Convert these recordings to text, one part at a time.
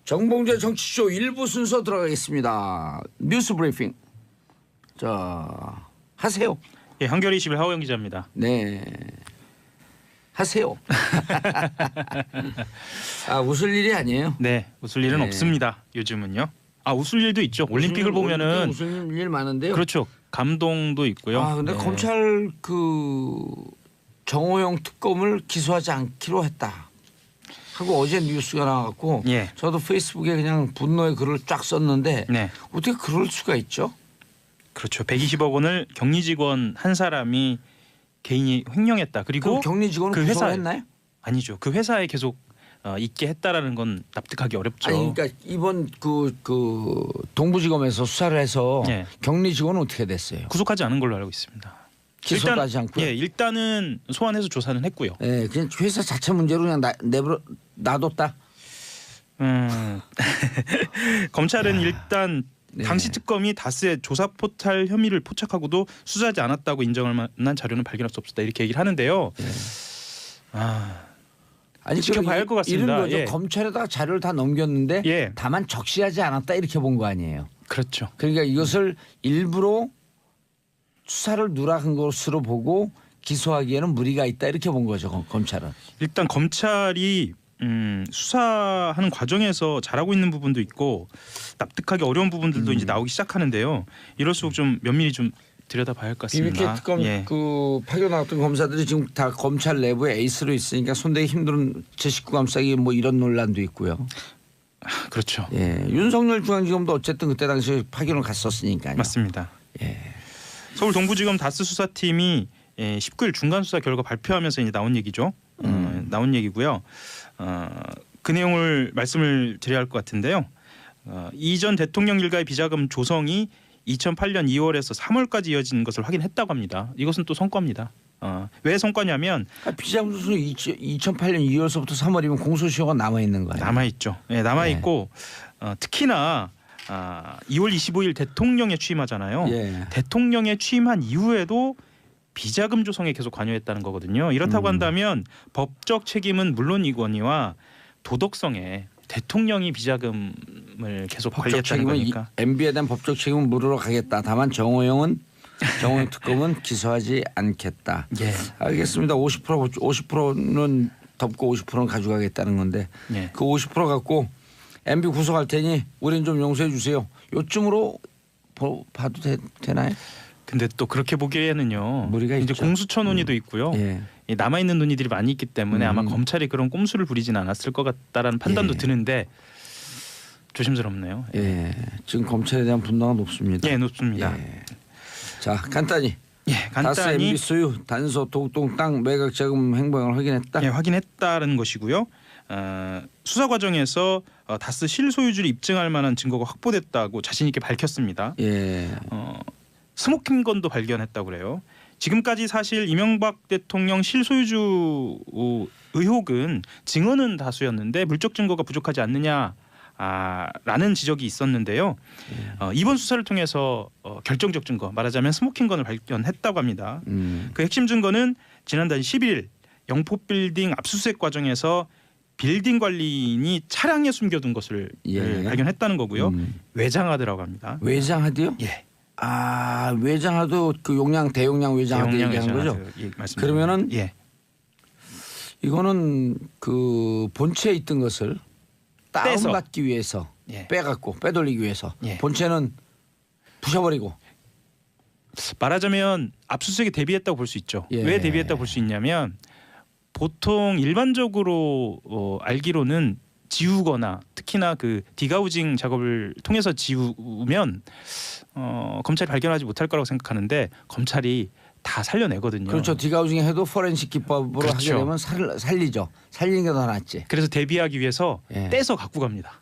정봉재 정치쇼 1부 순서 들어가겠습니다. 뉴스 브리핑. 자, 하세요. 예, 한겨레 21 하호영 기자입니다. 네. 하세요. 아, 웃을 일이 아니에요. 네, 웃을 일은 네. 없습니다. 요즘은요. 아, 웃을 일도 있죠. 올림픽을 보면은 웃을 일 많은데요. 그렇죠. 감동도 있고요. 아, 근데 네. 검찰 그 정호영 특검을 기소하지 않기로 했다 하고 어제 뉴스가 나왔고, 예. 저도 페이스북에 그냥 분노의 글을 쫙 썼는데 네, 어떻게 그럴 수가 있죠? 그렇죠. 120억 원을 격리 직원 한 사람이 개인이 횡령했다. 그리고 그럼 격리 직원은 그 회사에- 구속했나요? 아니죠. 그 회사에 계속 있게 했다라는 건 납득하기 어렵죠. 아니, 그러니까 이번 그 동부지검에서 수사를 해서 예. 격리 직원은 어떻게 됐어요? 구속하지 않은 걸로 알고 있습니다. 기소도 하지 않고요? 예, 일단은 소환해서 조사는 했고요. 예, 그냥 회사 자체 문제로 그냥 내버려 놔뒀다. 검찰은 일단 네. 당시 특검이 다스의 조사 포탈 혐의를 포착하고도 수사하지 않았다고 인정할 만한 자료는 발견할 수 없었다 이렇게 얘기를 하는데요. 네. 아니 지켜봐야 할 것 같습니다. 이런 거죠. 예. 검찰에다가 자료를 다 넘겼는데 예. 다만 적시하지 않았다 이렇게 본 거 아니에요. 그렇죠. 그러니까 이것을 일부러 수사를 누락한 것으로 보고 기소하기에는 무리가 있다 이렇게 본 거죠. 검찰은. 일단 검찰이 수사하는 과정에서 잘하고 있는 부분도 있고 납득하기 어려운 부분들도 이제 나오기 시작하는데요. 이럴수록 좀 면밀히 좀 들여다봐야 할 것 같습니다. BBK 특검 예. 그 파견 나왔던 검사들이 지금 다 검찰 내부에 에이스로 있으니까 손대기 힘든 제 식구 감싸기 뭐 이런 논란도 있고요. 그렇죠. 예, 윤석열 중앙지검도 어쨌든 그때 당시 파견을 갔었으니까요. 맞습니다. 예. 서울 동부지검 다스 수사팀이 19일 중간 수사 결과 발표하면서 이제 나온 얘기죠. 나온 얘기고요. 그 내용을 말씀을 드려야 할 것 같은데요. 이전 대통령 일가의 비자금 조성이 2008년 2월에서 3월까지 이어진 것을 확인했다고 합니다. 이것은 또 성과입니다. 왜 성과냐면 비자금 조성이 2008년 2월서부터 3월이면 공소시효가 남아 있는 거예요. 남아 있죠. 예, 남아 있고 특히나 2월 25일 대통령에 취임하잖아요. 예. 대통령에 취임한 이후에도 비자금 조성에 계속 관여했다는 거거든요. 이렇다고 한다면 법적 책임은 물론이거니와 도덕성에 대통령이 비자금을 계속 관리했다는 거니까. MB에 대한 법적 책임은 물으러 가겠다. 다만 정호영 특검은 기소하지 않겠다. 예. 알겠습니다. 50%는 덮고 50%는 가져가겠다는 건데 예. 그 50% 갖고 MB 구속할 테니 우린 좀 용서해 주세요. 요쯤으로 봐도 되나요? 근데 또 그렇게 보기에는요. 무리가 이제 있죠. 공수처 논의도 있고요. 예. 남아 있는 논의들이 많이 있기 때문에 아마 검찰이 그런 꼼수를 부리지는 않았을 것 같다라는 판단도 예. 드는데 조심스럽네요. 예. 지금 검찰에 대한 분노가 높습니다. 예, 높습니다. 예. 자, 간단히 예, 다스 간단히 MB 소유 단서 도둑동 땅 매각 자금 행방을 확인했다. 예, 확인했다는 것이고요. 수사 과정에서 다스 실소유주를 입증할 만한 증거가 확보됐다고 자신 있게 밝혔습니다. 예. 스모킹건도 발견했다고 그래요. 지금까지 사실 이명박 대통령 실소유주 의혹은 증언은 다수였는데 물적 증거가 부족하지 않느냐. 라는 지적이 있었는데요. 이번 수사를 통해서 결정적 증거 말하자면 스모킹건을 발견했다고 합니다. 그 핵심 증거는 지난달 11일 영포빌딩 압수수색 과정에서 빌딩 관리인이 차량에 숨겨둔 것을 발견했다는 거고요. 외장하드라고 합니다. 외장하드요? 예. 외장하드 그 용량 대용량 외장하드 대용량 얘기하는 거죠? 외장하드, 예, 맞습니다. 그러면은 예. 이거는 그 본체에 있던 것을 다운받기 위해서 예. 빼돌리기 위해서 예. 본체는 부셔버리고. 말하자면 압수수색에 대비했다고 볼 수 있죠. 예. 왜 대비했다고 볼 수 있냐면 보통 일반적으로 알기로는 지우거나 특히나 그 디가우징 작업을 통해서 지우면 검찰이 발견하지 못할 거라고 생각하는데 검찰이 다 살려내거든요. 그렇죠. 디가우징 해도 포렌식 기법으로 그렇죠. 하게 되면 살리죠. 살리는 게 더 낫지. 그래서 대비하기 위해서 예. 떼서 갖고 갑니다.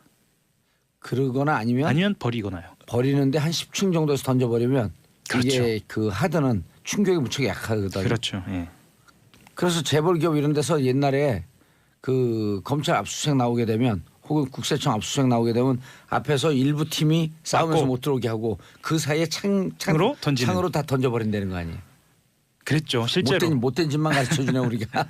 그러거나 아니면 버리거나요. 버리는데 한 10층 정도에서 던져버리면 그렇죠. 이게 그 하드는 충격이 무척 약하거든요. 그렇죠. 예. 그래서 재벌 기업 이런 데서 옛날에 그 검찰 압수수색 나오게 되면 혹은 국세청 압수수색 나오게 되면 앞에서 일부 팀이 싸우면서 막고. 못 들어오게 하고 그 사이에 창으로 던지는. 창으로 다 던져버린다는 거 아니에요. 그랬죠. 실제로. 못된 짓만 가르쳐주네 우리가.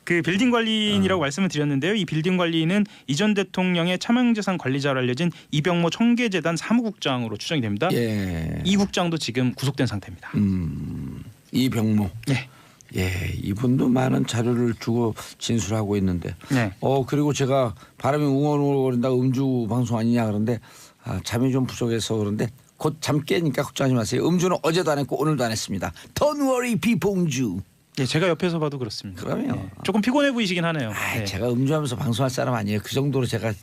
그 빌딩 관리인이라고 말씀을 드렸는데요. 이 빌딩 관리인은 이전 대통령의 차명재산 관리자로 알려진 이병모 청계재단 사무국장으로 추정이 됩니다. 예. 이 국장도 지금 구속된 상태입니다. 이병모. 네. 예, 이분도 많은 자료를 주고 진술하고 있는데. 네. 그리고 제가 바람이 웅얼웅얼거린다 음주 방송 아니냐 그런데 잠이 좀 부족해서 그런데 곧 잠 깨니까 걱정하지 마세요. 음주는 어제도 안 했고 오늘도 안 했습니다. Don't worry, 비봉주. 예, 제가 옆에서 봐도 그렇습니다. 그럼요. 예, 조금 피곤해 보이시긴 하네요. 네. 제가 음주하면서 방송할 사람 아니에요. 그 정도로 제가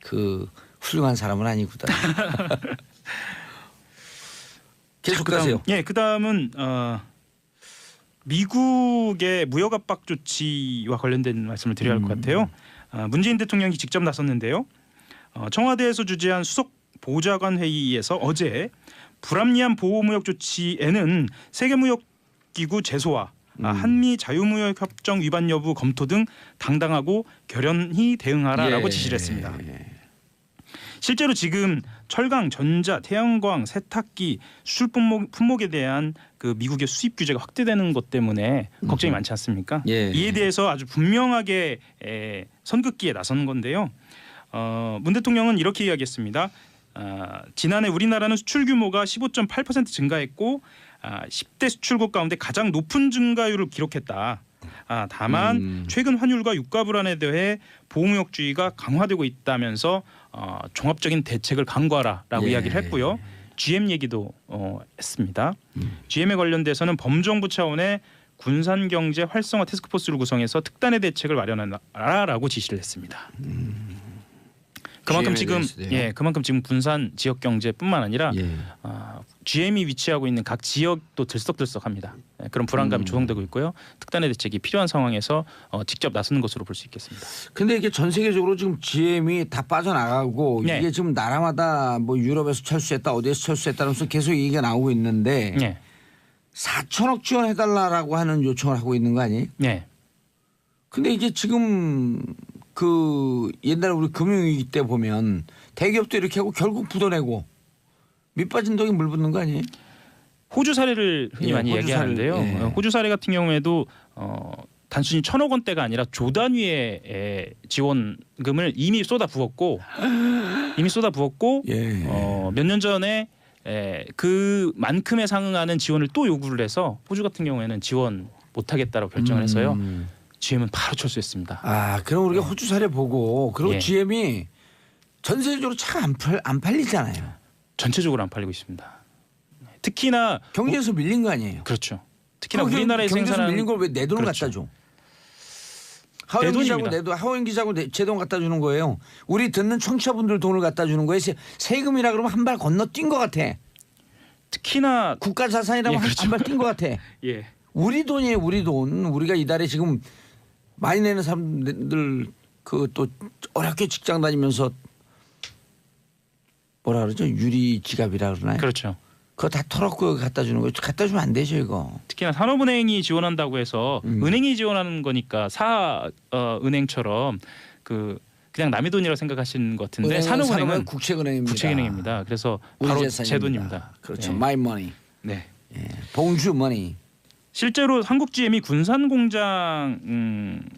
그 훌륭한 사람은 아니거든요. 계속하세요. 예, 그다음은 미국의 무역 압박 조치와 관련된 말씀을 드려야 할 것 같아요. 문재인 대통령이 직접 나섰는데요. 청와대에서 주재한 수석 보좌관 회의에서 어제 불합리한 보호무역 조치에는 세계무역기구 제소와 한미 자유무역협정 위반 여부 검토 등 당당하고 결연히 대응하라라고 지시를 했습니다. 실제로 지금 철강, 전자, 태양광, 세탁기 수출 품목에 대한 그 미국의 수입 규제가 확대되는 것 때문에 걱정이 많지 않습니까? 예. 이에 대해서 아주 분명하게 선긋기에 나선 건데요. 문 대통령은 이렇게 이야기했습니다. 지난해 우리나라는 수출 규모가 15.8% 증가했고 10대 수출국 가운데 가장 높은 증가율을 기록했다. 다만 최근 환율과 유가 불안에 대해 보호무역주의가 강화되고 있다면서 종합적인 대책을 강구하라라고 이야기를 했고요. GM 얘기도 했습니다. GM에 관련돼서는 범정부 차원의 군산경제 활성화 태스크포스를 구성해서 특단의 대책을 마련하라라고 지시를 했습니다. 그만큼 지금 군산 지역 경제뿐만 아니라 GM이 위치하고 있는 각 지역도 들썩들썩합니다. 그런 불안감이 조성되고 있고요. 특단의 대책이 필요한 상황에서 직접 나서는 것으로 볼 수 있겠습니다. 근데 이게 전 세계적으로 지금 GM이 다 빠져나가고 이게 지금 나라마다 뭐 유럽에서 철수했다 어디에서 철수했다면서 계속 얘기가 나오고 있는데 4천억 지원해달라라고 하는 요청을 하고 있는 거 아니에요? 네. 근데 이게 지금 그 옛날에 우리 금융위기 때 보면 대기업도 이렇게 하고 결국 부도내고 밑 빠진 독에 물 붓는 거 아니에요? 호주 사례를 흔히 많이 얘기하는데요. 호주 사례 같은 경우에도 단순히 1,000억 원대가 아니라 조 단위의 지원금을 이미 쏟아 부었고 몇 년 전에 그만큼에 상응하는 지원을 또 요구를 해서 호주 같은 경우에는 지원 못하겠다라고 결정을 해서요. GM은 바로 철수했습니다. 그럼 우리가 호주 사례 보고 그리고 GM이 전 세계적으로 차가 안 팔리잖아요. 전체적으로 안 팔리고 있습니다. 특히나 경제에서 밀린 거 아니에요? 그렇죠. 특히나 우리나라에 경제에서 생산하는 밀린 걸 왜 내 돈을 그렇죠. 갖다 줘? 하원 기자고 제 돈 갖다 주는 거예요. 우리 듣는 청취자분들 돈을 갖다 주는 거예요. 세금이라 그러면 한 발 건너뛴 것 같아. 특히나 국가 자산이라면 한 발 뛴 것 같아. 예. 우리 돈이에요, 우리 돈. 우리가 이달에 지금 많이 내는 사람들 그 또 어렵게 직장 다니면서 뭐라 그러죠? 유리 지갑이라 그러나요? 그렇죠. 그거 다 털었고 갖다 주는 거. 갖다 주면 안 되죠, 이거. 특히나 산업은행이 지원한다고 해서 은행이 지원하는 거니까 은행처럼 그냥 남의 돈이라고 생각하시는 것 같은데 산업은행은 국책은행입니다. 그래서 바로 제 돈입니다. 그렇죠. My money. 네. 봉주 money. 실제로 한국 GM이 군산 공장만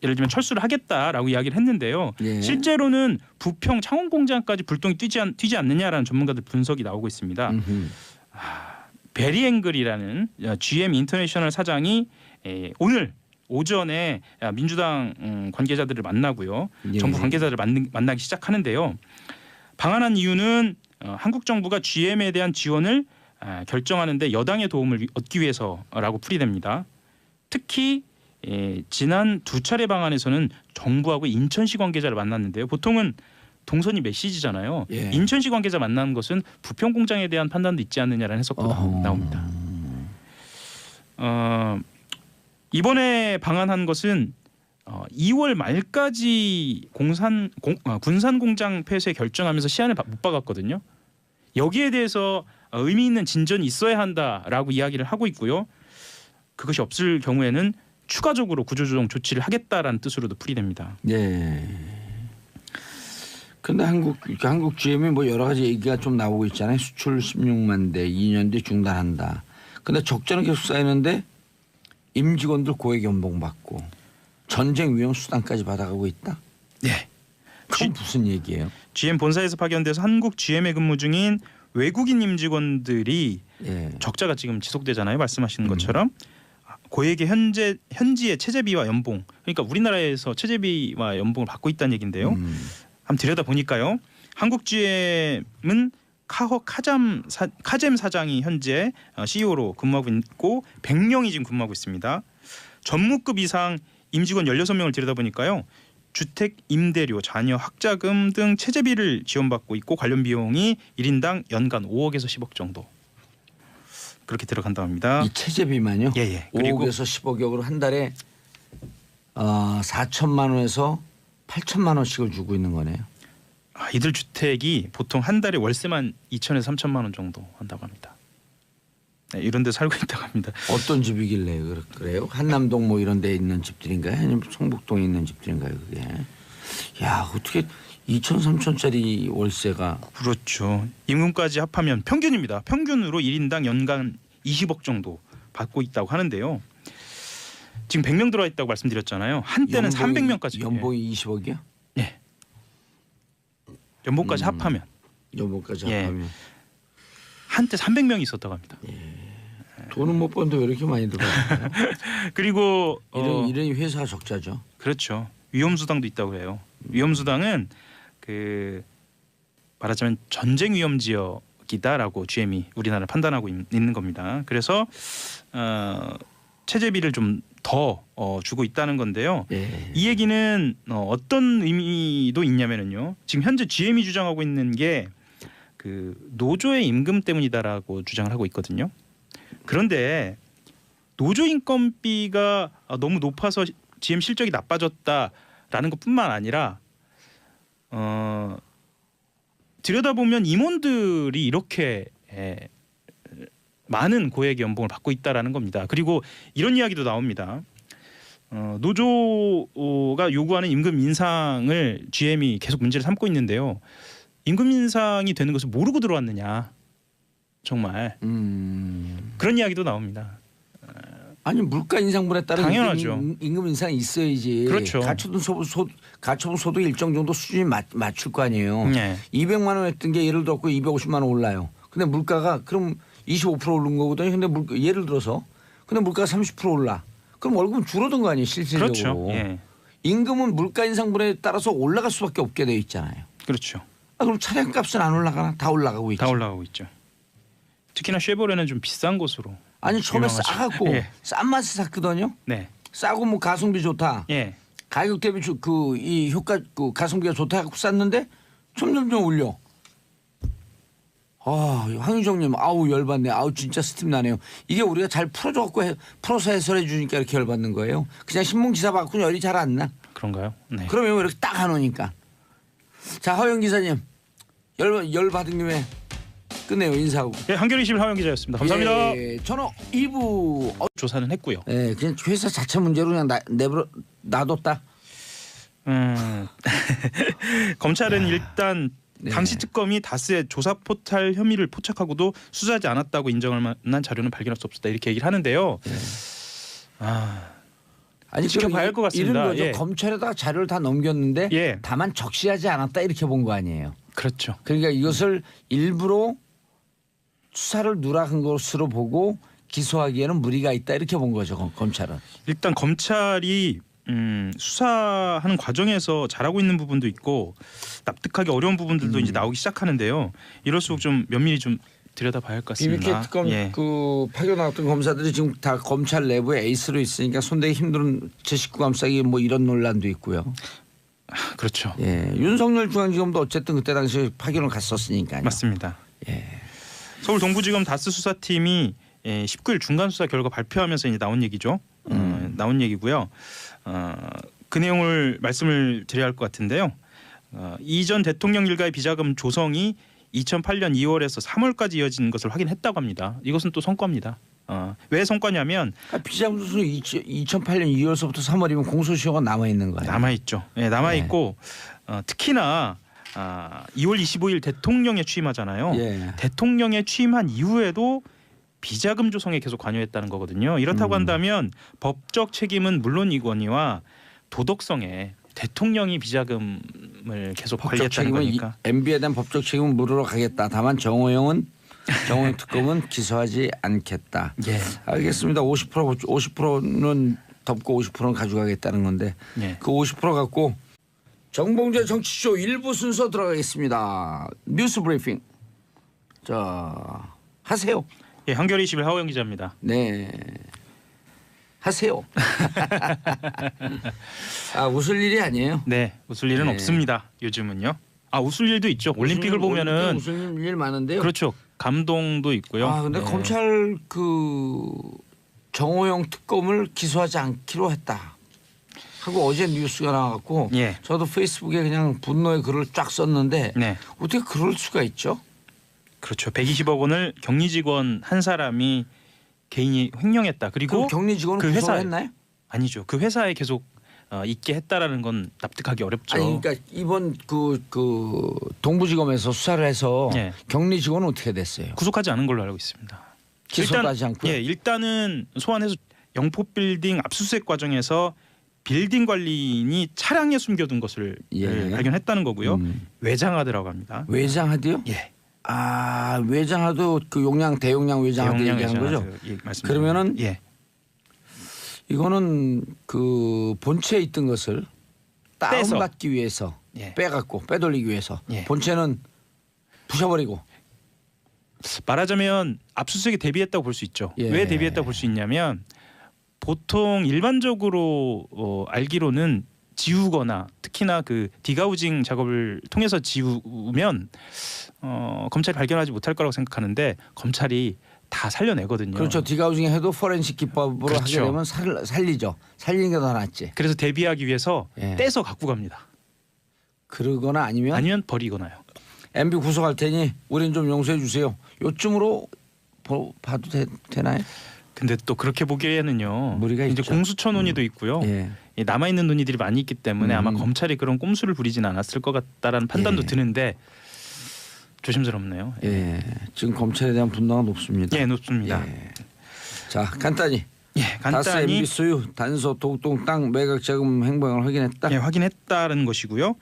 예를 들면 철수를 하겠다라고 이야기를 했는데요. 실제로는 부평 창원 공장까지 불똥이 튀지 않느냐라는 전문가들 분석이 나오고 있습니다. 베리 앵글이라는 GM 인터내셔널 사장이 오늘 오전에 민주당 관계자들을 만나고요. 정부 관계자들을 만나기 시작하는데요. 방한한 이유는 한국 정부가 GM에 대한 지원을 결정하는데 여당의 도움을 얻기 위해서라고 풀이됩니다. 특히 지난 두 차례 방한에서는 정부하고 인천시 관계자를 만났는데요. 보통은 동선이 메시지잖아요. 인천시 관계자 만나는 것은 부평 공장에 대한 판단도 있지 않느냐라는 해석도 나옵니다. 이번에 방한한 것은 2월 말까지 군산 공장 폐쇄 결정하면서 시한을 못 박았거든요. 여기에 대해서 의미 있는 진전이 있어야 한다라고 이야기를 하고 있고요. 그것이 없을 경우에는 추가적으로 구조조정 조치를 하겠다라는 뜻으로도 풀이됩니다. 네. 근데 한국 GM이 뭐 여러 가지 얘기가 좀 나오고 있잖아요. 수출 16만 대, 2년 뒤 중단한다. 근데 적자는 계속 쌓이는데 임직원들 고액 연봉 받고 전쟁 위험 수당까지 받아가고 있다. 네. 그건 무슨 얘기예요? GM 본사에서 파견돼서 한국 GM에 근무 중인 외국인 임직원들이 예. 적자가 지금 지속되잖아요. 말씀하시는 것처럼 고액의 현지의 체재비와 연봉, 그러니까 우리나라에서 체재비와 연봉을 받고 있다는 얘긴데요. 한번 들여다 보니까요. 한국 GM은 카잼 사장이 현재 CEO로 근무하고 있고 100명이 지금 근무하고 있습니다. 전무급 이상 임직원 16명을 들여다보니까요. 주택 임대료, 자녀 학자금 등 체재비를 지원받고 있고 관련 비용이 1인당 연간 5억에서 10억 정도 그렇게 들어간다고 합니다. 이 체재비만요? 예. 그리고 5억에서 10억역으로 한 달에 4천만 원에서 8천만 원씩을 주고 있는 거네요. 이들 주택이 보통 한 달에 월세만 2천에서 3천만 원 정도 한다고 합니다. 네, 이런 데 살고 있다고 합니다. 어떤 집이길래 그래요? 한남동 뭐 이런 데 있는 집들인가요? 아니면 성북동에 있는 집들인가요? 그게. 야, 어떻게 2천 3천짜리 월세가. 그렇죠. 임금까지 합하면 평균입니다. 평균으로 1인당 연간 20억 정도 받고 있다고 하는데요. 지금 100명 들어와 있다고 말씀드렸잖아요. 한때는 300명까지. 연봉이 20억이요? 네. 연봉까지 합하면. 연봉까지 예. 합하면. 한때 300명이 있었다고 합니다. 돈은 못 버는데 왜 이렇게 많이 들어가요? 그리고 이런 회사 적자죠. 그렇죠. 위험수당도 있다고 해요. 위험수당은 말하자면 전쟁 위험 지역이다라고 GM이 우리나라를 판단하고 있는 겁니다. 그래서 체재비를 좀 더 주고 있다는 건데요. 예. 이 얘기는 어떤 의미도 있냐면요. 지금 현재 GM이 주장하고 있는 게 노조의 임금 때문이다라고 주장을 하고 있거든요. 그런데 노조 인건비가 너무 높아서 GM 실적이 나빠졌다라는 것뿐만 아니라 들여다보면 임원들이 이렇게 많은 고액 연봉을 받고 있다라는 겁니다. 그리고 이런 이야기도 나옵니다. 노조가 요구하는 임금 인상을 GM이 계속 문제를 삼고 있는데요. 임금 인상이 되는 것을 모르고 들어왔느냐. 정말 그런 이야기도 나옵니다. 아니 물가 인상분에 따른 당연하죠. 임금 인상이 있어야지. 그렇죠. 가처분 소득 일정 정도 수준이 맞출 거 아니에요. 네. 200만 원 했던 게 예를 들어 250만 원 올라요. 근데 물가가 그럼 25% 오른 거거든요. 근데 예를 들어서 근데 물가가 30% 올라. 그럼 월급은 줄어든 거 아니에요, 실질적으로. 그렇죠. 예. 임금은 물가 인상분에 따라서 올라갈 수밖에 없게 되어 있잖아요. 그렇죠. 그럼 차량값은 안 올라가나? 다 올라가고 있죠. 다 올라가고 있죠. 특히나 쉐보레는 좀 비싼 곳으로. 아니 처음에 유명하죠. 싸갖고 예. 싼 맛에 샀거든요. 네. 싸고 뭐 가성비 좋다. 예. 가격 대비 이 효과 가성비가 좋다 해갖고 쌌는데 점점점 올려. 황유정님 아우 열받네. 아우 진짜 스팀 나네요. 이게 우리가 잘 풀어서 해설해 주니까 이렇게 열받는 거예요. 그냥 신문 기사 받고 열이 잘 안 나. 그런가요? 네. 그러면 왜 이렇게 딱 안 오니까. 자 허영 기사님 열 받은 김에 끝내요 인사하고. 예, 한겨레21 하영 기자였습니다. 감사합니다. 예, 저는 2부 조사는 했고요. 예, 그냥 회사 자체 문제로 그냥 놔뒀다. 검찰은 일단 네. 당시 특검이 다스의 조사 포탈 혐의를 포착하고도 수사하지 않았다고 인정할 만한 자료는 발견할 수 없었다 이렇게 얘기를 하는데요. 아니 지켜봐야 할 것 같습니다. 이런 거죠. 예. 검찰에다가 자료를 다 넘겼는데 예. 다만 적시하지 않았다 이렇게 본 거 아니에요. 그렇죠. 그러니까 이것을 일부러 수사를 누락한 것으로 보고 기소하기에는 무리가 있다 이렇게 본 거죠. 검찰은. 일단 검찰이 수사하는 과정에서 잘하고 있는 부분도 있고 납득하기 어려운 부분들도 이제 나오기 시작하는데요. 이럴수록 좀 면밀히 좀 들여다봐야 할 것 같습니다. BBK 특검 예. 파견 나왔던 검사들이 지금 다 검찰 내부에 에이스로 있으니까 손대기 힘든 제 식구 감싸기 뭐 이런 논란도 있고요. 그렇죠. 예, 윤석열 중앙지검도 어쨌든 그때 당시 파견을 갔었으니까요. 맞습니다. 예. 서울 동부지검 다스 수사팀이 19일 중간 수사 결과 발표하면서 이제 나온 얘기죠. 나온 얘기고요. 그 내용을 말씀을 드려야 할 것 같은데요. 이전 대통령 일가의 비자금 조성이 2008년 2월에서 3월까지 이어진 것을 확인했다고 합니다. 이것은 또 성과입니다. 왜 성과냐면 비자금 조성이 2008년 2월서부터 3월이면 공소시효가 남아 있는 거예요. 남아 있죠. 네, 남아 있고 특히나 2월 25일 대통령에 취임하잖아요. 예. 대통령에 취임한 이후에도 비자금 조성에 계속 관여했다는 거거든요. 이렇다고 한다면 법적 책임은 물론이거니와 도덕성에 대통령이 비자금을 계속 법적 관리했다는 책임은 거니까. MB에 대한 법적 책임은 물으러 가겠다. 다만 정호영 특검은 기소하지 않겠다. 예. 알겠습니다. 50%는 덮고 50%는 가져가겠다는 건데 예. 그 50% 갖고 정봉재 정치쇼 1부 순서 들어가겠습니다. 뉴스 브리핑. 자, 하세요. 예, 한겨레 21 하호영 기자입니다. 네. 하세요. 아, 웃을 일이 아니에요. 네, 웃을 일은 네. 없습니다. 요즘은요. 아, 웃을 일도 있죠. 올림픽을 보면은 웃을 일 많은데요. 그렇죠. 감동도 있고요. 아, 근데 네. 검찰 그 정호영 특검을 기소하지 않기로 했다 하고 어제 뉴스가 나왔고 예. 저도 페이스북에 그냥 분노의 글을 쫙 썼는데 네. 어떻게 그럴 수가 있죠? 그렇죠. 120억 원을 격리 직원 한 사람이 개인이 횡령했다. 그리고 그럼 격리 직원은 그 구속을 회사에- 했나요? 아니죠. 그 회사에 계속 있게 했다라는 건 납득하기 어렵죠. 아니 그러니까 이번 그 동부지검에서 수사를 해서 예. 격리 직원은 어떻게 됐어요? 구속하지 않은 걸로 알고 있습니다. 기소도 하지 않고요? 예, 일단은 소환해서 영포빌딩 압수수색 과정에서 빌딩 관리인이 차량에 숨겨둔 것을 예. 발견했다는 거고요. 외장하드라고 합니다. 외장하드요? 예. 아, 외장하드 그 용량 대용량 외장하드 대용량 얘기하는 거죠? 외장하드, 예, 맞습니다. 그러면은 예. 이거는 그 본체에 있던 것을 떼서. 다운받기 위해서 예. 빼갖고 빼돌리기 위해서 예. 본체는 부셔버리고 말하자면 압수수색에 대비했다고 볼 수 있죠. 예. 왜 대비했다고 볼 수 있냐면 보통 일반적으로 알기로는 지우거나 특히나 그 디가우징 작업을 통해서 지우면 검찰이 발견하지 못할 거라고 생각하는데 검찰이 다 살려내거든요. 그렇죠. 디가우징 해도 포렌식 기법으로 그렇죠. 하게 되면 살리죠. 살리는 게 더 낫지. 그래서 대비하기 위해서 예. 떼서 갖고 갑니다. 그러거나 아니면 아니면 버리거나요. MB 구속할 테니 우린 좀 용서해 주세요. 요쯤으로 봐도 되나요? 근데 또 그렇게 보기에는요. 무리가 이제 있죠. 공수처 논의도 있고요. 예. 남아 있는 논의들이 많이 있기 때문에 아마 검찰이 그런 꼼수를 부리진 않았을 것 같다라는 판단도 예. 드는데 조심스럽네요. 예. 지금 검찰에 대한 분노가 높습니다. 예, 높습니다. 예. 자, 간단히 예, 다스 간단히 MB 소유 단서 독동 땅 매각 자금 행방을 확인했다. 예, 확인했다는 것이고요.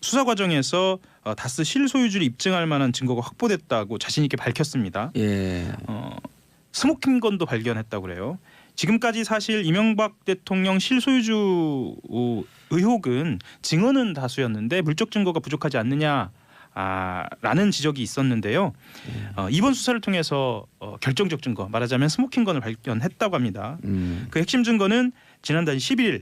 수사 과정에서 다스 실소유주를 입증할 만한 증거가 확보됐다고 자신 있게 밝혔습니다. 예. 스모킹건도 발견했다고 그래요. 지금까지 사실 이명박 대통령 실소유주 의혹은 증언은 다수였는데 물적 증거가 부족하지 않느냐. 라는 지적이 있었는데요. 이번 수사를 통해서 결정적 증거 말하자면 스모킹건을 발견했다고 합니다. 그 핵심 증거는 지난달 11일